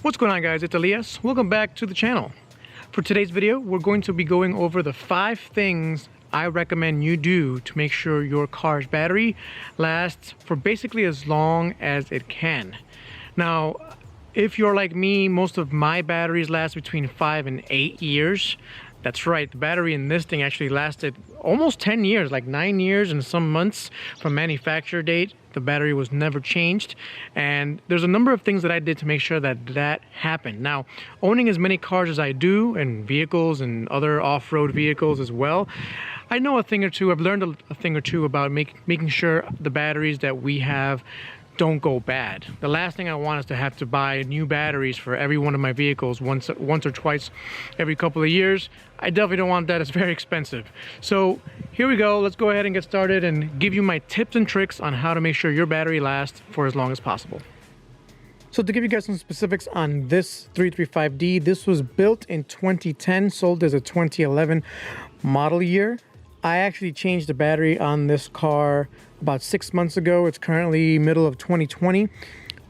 What's going on, guys? It's Elias. Welcome back to the channel. For today's video, we're going to be going over the 5 things I recommend you do to make sure your car's battery lasts for basically as long as it can. Now, if you're like me, most of my batteries last between 5 and 8 years. That's right, the battery in this thing actually lasted almost 10 years, like 9 years and some months from manufacture date. The battery was never changed, and there's a number of things that I did to make sure that that happened. Now, owning as many cars as I do, and vehicles and other off-road vehicles as well, I know a thing or two. I've learned a thing or two about making sure the batteries that we have don't go bad. The last thing I want is to have to buy new batteries for every one of my vehicles once or twice every couple of years. I definitely don't want that. It's very expensive. So here we go. Let's go ahead and get started and give you my tips and tricks on how to make sure your battery lasts for as long as possible. So to give you guys some specifics on this 335D, this was built in 2010, sold as a 2011 model year. I actually changed the battery on this car about 6 months ago. It's currently middle of 2020.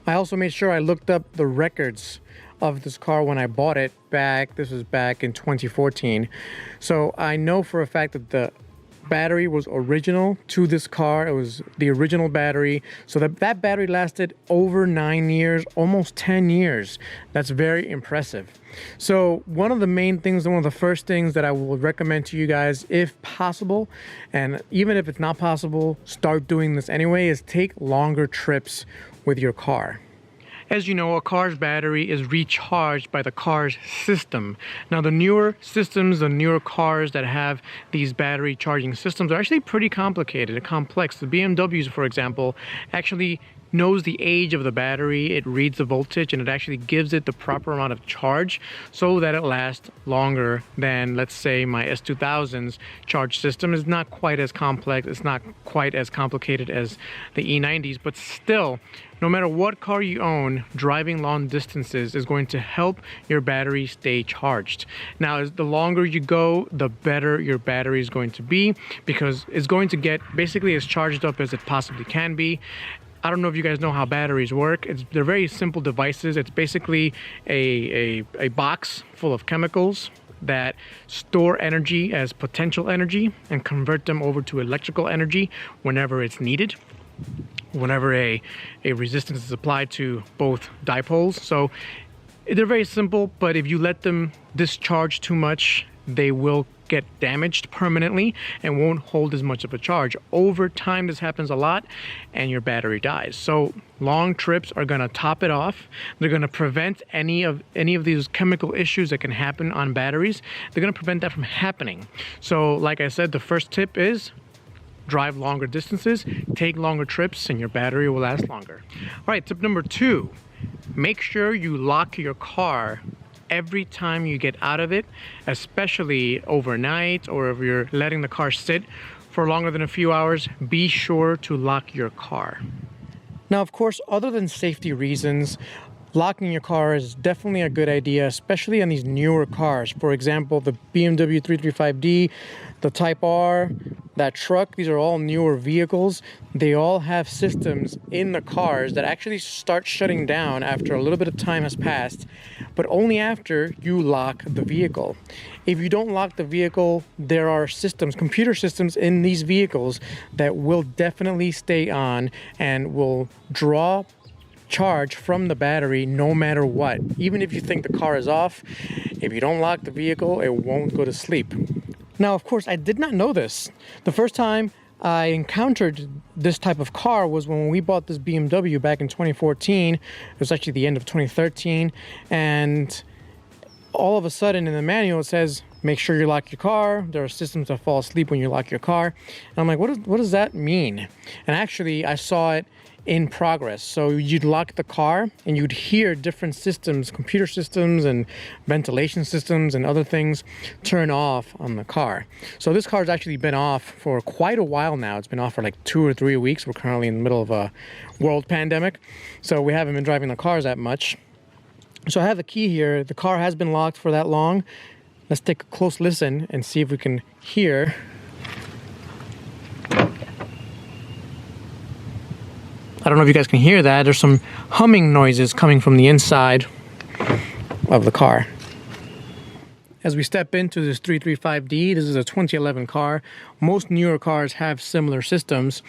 I also made sure I looked up the records of this car when I bought it back. This was back in 2014. So I know for a fact that the battery was original to this car. It was the original battery. So that battery lasted over 9 years, almost 10 years. That's very impressive. So one of the main things, one of the first things that I will recommend to you guys, if possible, and even if it's not possible, start doing this anyway, is take longer trips with your car. As you know, a car's battery is recharged by the car's system. Now, the newer systems, the newer cars that have these battery charging systems are actually pretty complicated and complex. The BMWs, for example, actually knows the age of the battery, it reads the voltage, and it actually gives it the proper amount of charge so that it lasts longer than, let's say, my S2000's charge system. Is not quite as complex, it's not quite as complicated as the E90s, but still, no matter what car you own, driving long distances is going to help your battery stay charged. Now, as the longer you go, the better your battery is going to be, because it's going to get basically as charged up as it possibly can be. I don't know if you guys know how batteries work. They're very simple devices. It's basically a box full of chemicals that store energy as potential energy and convert them over to electrical energy whenever it's needed, whenever a resistance is applied to both dipoles. So they're very simple, but if you let them discharge too much, they will get damaged permanently and won't hold as much of a charge. Over time, this happens a lot and your battery dies. So long trips are going to top it off. They're going to prevent any of these chemical issues that can happen on batteries. They're going to prevent that from happening. So like I said, the first tip is drive longer distances, take longer trips, and your battery will last longer. All right, tip number 2, make sure you lock your car every time you get out of it, especially overnight, or if you're letting the car sit for longer than a few hours, be sure to lock your car. Now, of course, other than safety reasons, locking your car is definitely a good idea, especially on these newer cars. For example, the BMW 335D, the Type R, that truck, these are all newer vehicles. They all have systems in the cars that actually start shutting down after a little bit of time has passed, but only after you lock the vehicle. If you don't lock the vehicle, there are systems, computer systems in these vehicles that will definitely stay on and will draw charge from the battery no matter what. Even if you think the car is off, if you don't lock the vehicle, it won't go to sleep. Now, of course, I did not know this. The first time I encountered this type of car was when we bought this BMW back in 2014. It was actually the end of 2013. And all of a sudden in the manual it says, make sure you lock your car. There are systems that fall asleep when you lock your car. And I'm like, what does that mean? And actually I saw it in progress. So you'd lock the car and you'd hear different systems, computer systems and ventilation systems and other things turn off on the car. So this car's actually been off for quite a while now. It's been off for like 2 or 3 weeks. We're currently in the middle of a world pandemic, so we haven't been driving the cars that much. So I have the key here. The car has been locked for that long. Let's take a close listen and see if we can hear. I don't know if you guys can hear that. There's some humming noises coming from the inside of the car. As we step into this 335D, this is a 2011 car. Most newer cars have similar systems.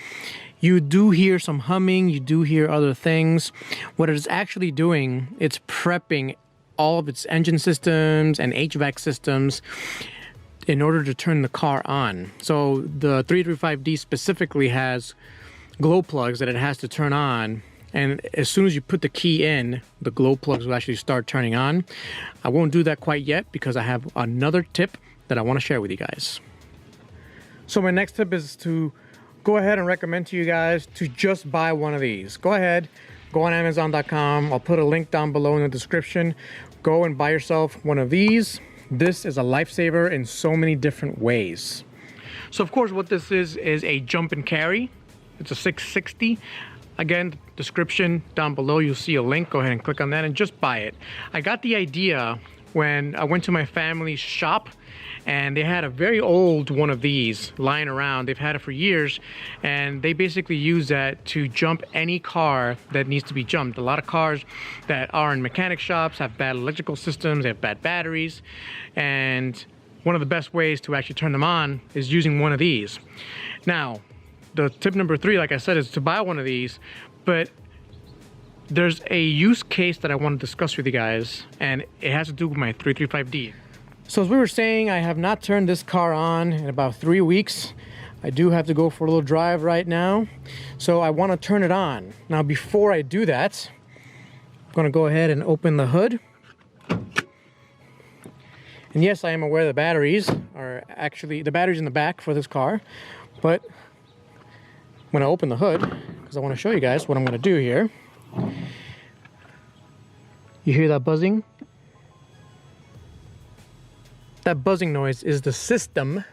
You do hear some humming, you do hear other things. What it's actually doing, it's prepping all of its engine systems and HVAC systems in order to turn the car on. So the 335D specifically has glow plugs that it has to turn on, and as soon as you put the key in, the glow plugs will actually start turning on. I won't do that quite yet because I have another tip that I want to share with you guys. So my next tip is to go ahead and recommend to you guys to just buy one of these. Go ahead, go on Amazon.com. I'll put a link down below in the description. Go and buy yourself one of these. This is a lifesaver in so many different ways. So of course what this is a jump and carry. It's a 660. Again, description down below, you'll see a link. Go ahead and click on that and just buy it. I got the idea when I went to my family's shop and they had a very old one of these lying around. They've had it for years, and they basically use that to jump any car that needs to be jumped. A lot of cars that are in mechanic shops have bad electrical systems, they have bad batteries, and one of the best ways to actually turn them on is using one of these. Now, the tip number 3, like I said, is to buy one of these, but there's a use case that I want to discuss with you guys, and it has to do with my 335D. So as we were saying, I have not turned this car on in about 3 weeks. I do have to go for a little drive right now, so I want to turn it on. Now before I do that, I'm going to go ahead and open the hood. And yes, I am aware the batteries are actually, the battery's in the back for this car, but when I open the hood, because I want to show you guys what I'm going to do here. You hear that buzzing? That buzzing noise is the system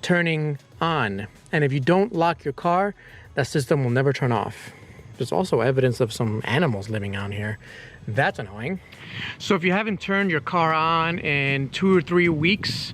turning on. And if you don't lock your car, that system will never turn off. There's also evidence of some animals living out here. That's annoying. So if you haven't turned your car on in 2 or 3 weeks,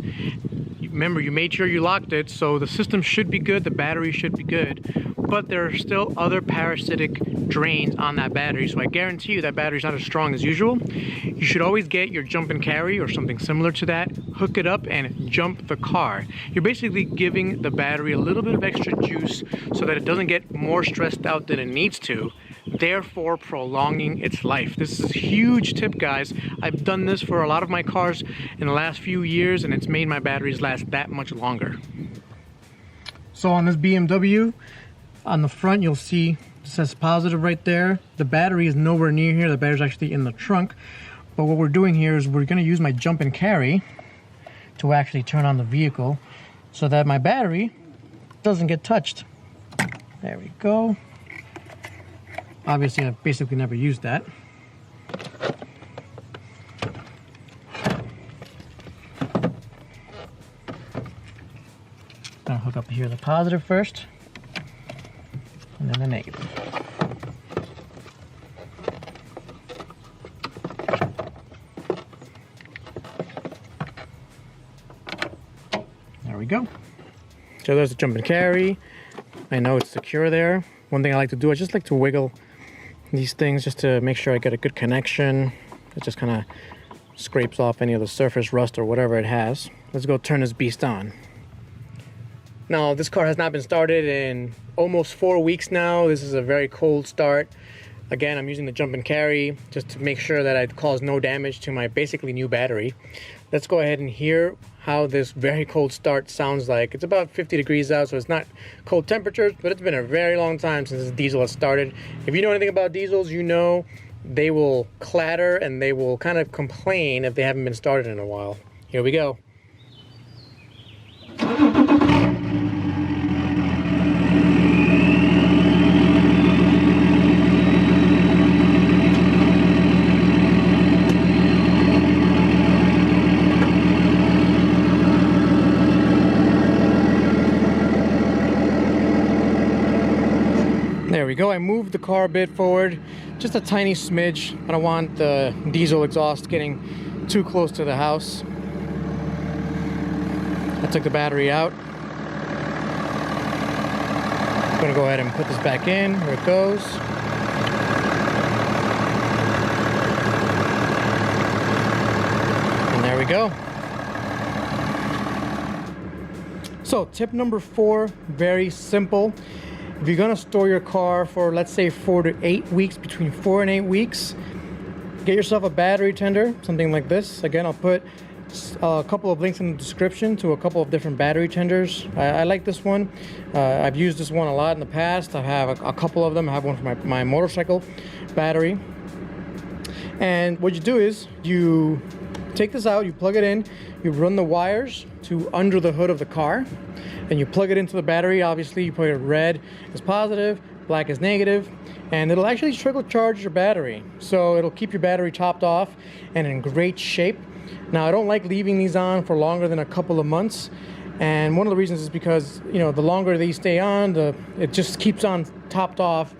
remember, you made sure you locked it, so the system should be good, the battery should be good, but there are still other parasitic drains on that battery, so I guarantee you that battery's not as strong as usual. You should always get your jump and carry or something similar to that, hook it up and jump the car. You're basically giving the battery a little bit of extra juice so that it doesn't get more stressed out than it needs to, therefore prolonging its life. This is a huge tip, guys. I've done this for a lot of my cars in the last few years, and it's made my batteries last that much longer. So on this BMW, on the front you'll see it says positive right there. The battery is nowhere near here. The battery's actually in the trunk. But what we're doing here is we're going to use my jump and carry to actually turn on the vehicle so that my battery doesn't get touched. There we go. Obviously, I've basically never used that. Gonna hook up here the positive first, and then the negative. There we go. So there's the jump and carry. I know it's secure there. One thing I like to do, I just like to wiggle these things just to make sure I get a good connection. It just kind of scrapes off any of the surface rust or whatever it has. Let's go turn this beast on. Now, this car has not been started in almost 4 weeks now. This is a very cold start. Again, I'm using the jump and carry just to make sure that I cause no damage to my basically new battery. Let's go ahead and hear how this very cold start sounds like. It's about 50 degrees out, so it's not cold temperatures, but it's been a very long time since this diesel has started. If you know anything about diesels, you know they will clatter and they will kind of complain if they haven't been started in a while. Here we go. So I moved the car a bit forward, just a tiny smidge. I don't want the diesel exhaust getting too close to the house. I took the battery out. I'm gonna go ahead and put this back in where it goes. And there we go. So tip number 4, very simple. If you're gonna store your car for, let's say, 4 to 8 weeks, between 4 and 8 weeks, get yourself a battery tender, something like this. Again, I'll put a couple of links in the description to a couple of different battery tenders. I like this one. I've used this one a lot in the past. I have a couple of them. I have one for my motorcycle battery. And what you do is you take this out, you plug it in, you run the wires to under the hood of the car, and you plug it into the battery. Obviously, you put it red as positive, black as negative, and it'll actually trickle charge your battery. So it'll keep your battery topped off and in great shape. Now, I don't like leaving these on for longer than a couple of months, and one of the reasons is because, you know, the longer these stay on, it just keeps on topped off,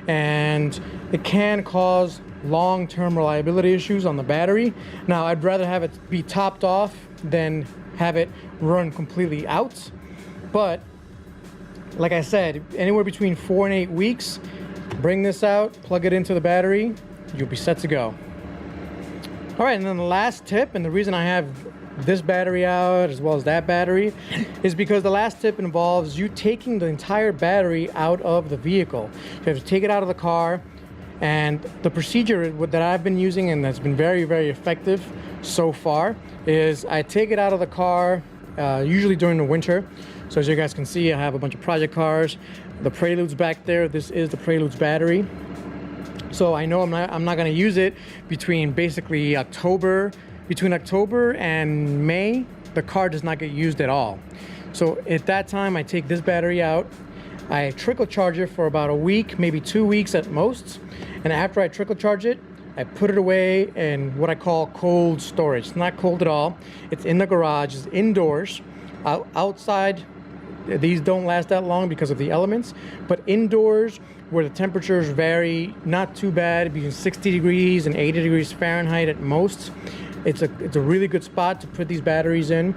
and it can cause long-term reliability issues on the battery. Now, I'd rather have it be topped off than have it run completely out, but like I said, anywhere between 4 and 8 weeks, bring this out, plug it into the battery, you'll be set to go. All right, and then the last tip, and the reason I have this battery out as well as that battery, is because the last tip involves you taking the entire battery out of the vehicle. You have to take it out of the car, and the procedure that I've been using and that's been very, very effective so far is I take it out of the car, usually during the winter. So as you guys can see, I have a bunch of project cars. The Prelude's back there. This is the Prelude's battery. So I know I'm not going to use it between basically October and May. The car does not get used at all. So at that time, I take this battery out. I trickle charge it for about a week, maybe 2 weeks at most. And after I trickle charge it, I put it away in what I call cold storage. It's not cold at all. It's in the garage, it's indoors. Outside, these don't last that long because of the elements, but indoors, where the temperatures vary not too bad, between 60 degrees and 80 degrees Fahrenheit at most, it's a really good spot to put these batteries in.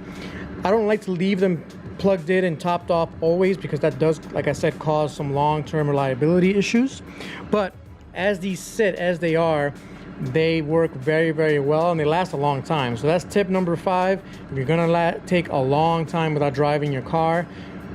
I don't like to leave them plugged in and topped off always, because that does, like I said, cause some long-term reliability issues. But as these sit as they are, they work very, very well, and they last a long time. So that's tip number 5. If you're gonna take a long time without driving your car,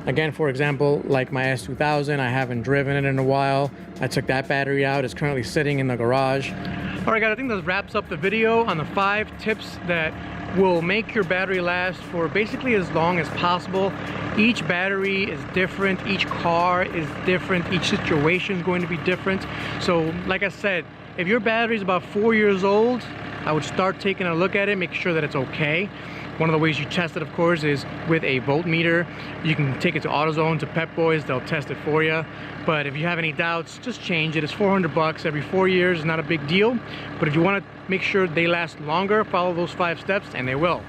again, for example, like my S2000, I haven't driven it in a while. I took that battery out. It's currently sitting in the garage. All right, guys, I think that wraps up the video on the 5 tips that will make your battery last for basically as long as possible. Each battery is different, each car is different, each situation is going to be different. So like I said, if your battery is about 4 years old, I would start taking a look at it, make sure that it's okay. One of the ways you test it, of course, is with a voltmeter. You can take it to AutoZone, to Pep Boys, they'll test it for you. But if you have any doubts, just change it. It's 400 bucks every 4 years, it's not a big deal. But if you want to make sure they last longer, follow those 5 steps and they will.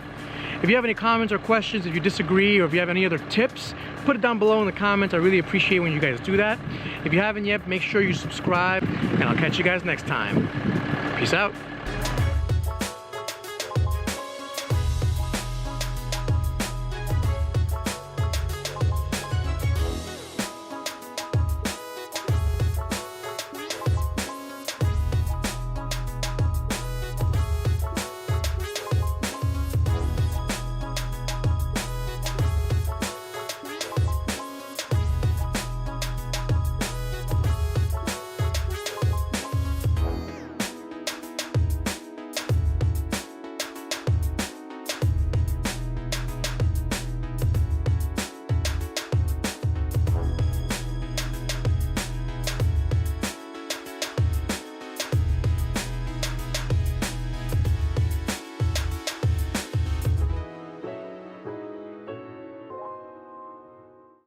If you have any comments or questions, if you disagree, or if you have any other tips, put it down below in the comments. I really appreciate when you guys do that. If you haven't yet, make sure you subscribe, and I'll catch you guys next time. Peace out.